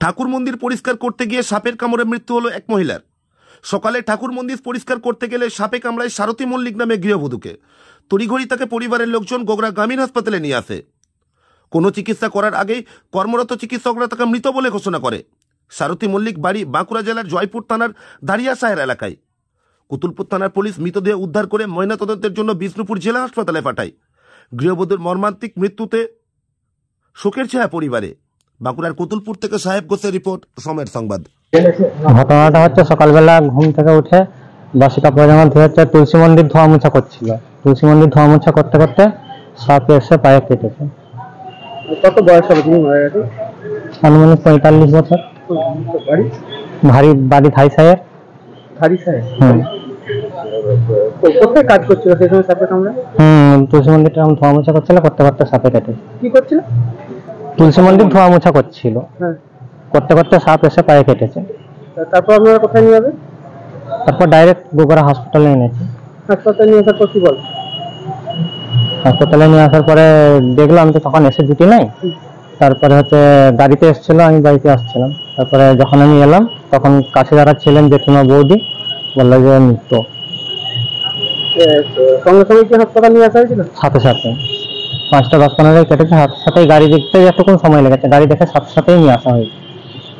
ঠাকুর মন্দির পরিষ্কার করতে গিয়ে সাপের কামড়ে মৃত্যু হলো এক মহিলার। সকালে ঠাকুর মন্দির পরিষ্কার করতে গেলে সাপে কামড়ায় সারথী মল্লিক নামে গৃহবধূকে। তড়িঘড়ি তাকে পরিবারের লোকজন গোগরা গ্রামীণ হাসপাতালে নিয়ে আসে। কোনো চিকিৎসা করার আগেই কর্মরত চিকিৎসকরা তাকে মৃত বলে ঘোষণা করে। সারথী মল্লিক বাড়ি বাঁকুড়া জেলার জয়পুর থানার দাঁড়িয়া সাহের এলাকায়। কুতুলপুর থানার পুলিশ মৃতদেহ উদ্ধার করে ময়নাতদন্তের জন্য বিষ্ণুপুর জেলা হাসপাতালে পাঠায়। গৃহবধূর মর্মান্তিক মৃত্যুতে শোকের ছায়া পরিবারে। বাঁকুড়ার কুতুলপুর থেকে সাহেব ঘোষের রিপোর্ট, সময়ের সংবাদ। ঘটনাটা হচ্ছে সকালবেলা ঘুম থেকে উঠে বাসি কাপড় জামা ধুয়ে তুলসী মন্দির ধোয়া মোছা করছিল। তুলসী মন্দির ধোয়া মোছা করতে করতে সাপ এসে পায়ে কেটেছে। কত বয়স হবে তিনি মারা গেছে? আনুমানিক 45 বছর। বাড়ি ধাই সাহেব। কোথায় কাজ করছিল সেই সময় সাপে কামড়ে? তুলসী মন্দিরটা ধোয়া মোছা করছিল, করতে করতে সাপে কেটেছে। কি করছিল? তুলসী মন্দির ধোয়া মোছা করছিল, হ্যাঁ, করতে করতে সাপ এসে পায়ে কেটেছে। তারপর আপনারা কোথায় নিয়ে যাবেন? তারপর ডাইরেক্ট গোগরা হাসপাতালে এনেছে। হাসপাতালে নিয়ে আসার পর কি বল? হাসপাতালে নিয়ে আসার পরে দেখলাম, আমি তো তখন এসে ডিউটি নাই। তারপরে হচ্ছে গাড়িতে এসেছিল, আমি বাড়িতে আসছিলাম। তারপরে যখন আমি এলাম তখন কাছে যারা ছিলেন জেঠিমা বৌদি বললো যে মৃত। সঙ্গে সঙ্গে কি হাসপাতাল নিয়ে আসা হয়েছিল? সাথে সাথে 5টা 10-15 কেটেছে, সাথে সাথেই গাড়ি দেখতে যতক্ষণ সময় লেগেছে, গাড়ি দেখে সাথে সাথেই নিয়ে আসা হয়েছে।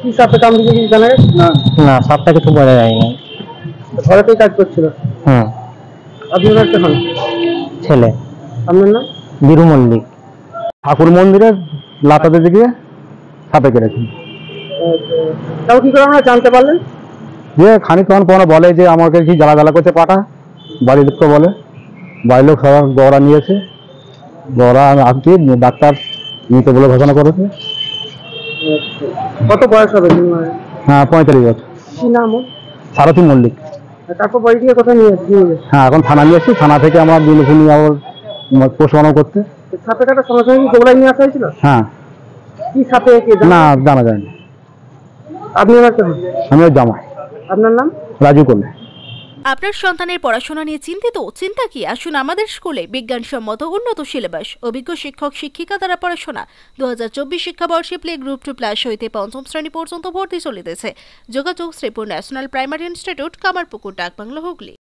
কি সাপে কামড়েছে কিছু জানা গেছে? না, সাপটা কিছু বোঝা যায়নি। ঘরেতেই কাজ করছিল? আপনার একটা হন ছেলে। আপনার নাম? বীরু মল্লিক। ঠাকুর মন্দিরের লাতাতে দিকে সাপে কেটেছে। তাও কি করে আমরা জানতে পারলেন? যে খানিকক্ষণ পর বলে যে আমাকে কি জ্বালা জ্বালা করছে পাটা, বাড়ির লোককে বলে। বাড়ির লোক সবাই গড়া নিয়েছে, গড়া আসছি, ডাক্তার মৃত বলে ঘোষণা করেছে। কত বয়স হবে? হ্যাঁ, 45 বছর। কি নাম? সারথী মল্লিক। তারপর বাড়ি থেকে কোথায় নিয়ে যাচ্ছে? হ্যাঁ, এখন থানা নিয়ে এসেছি। থানা থেকে আমরা বিলেপুর নিয়ে আবার পোস্টমর্টম করতে। সাপে কাটার সঙ্গে সঙ্গে কি গোগরায় নিয়ে আসা হয়েছিল? হ্যাঁ। কি সাপে? না, জানা যায়নি। আপনি একটা হন? আমি ওর জামাই। আপনার নাম? রাজু করলে। আপনার সন্তানের পড়াশোনা নিয়ে চিন্তিত? চিন্তা কি, আসুন আমাদের স্কুলে। বিজ্ঞানসম্মত উন্নত সিলেবাস, অভিজ্ঞ শিক্ষক শিক্ষিকা দ্বারা পড়াশোনা। 2024 শিক্ষাবর্ষে প্লে গ্রুপ 2+ হইতে 5ম শ্রেণী পর্যন্ত ভর্তি চলিতেছে। যোগাযোগ Sripur national primary institute, Kamarpukur, Dakbangla, Hooghly.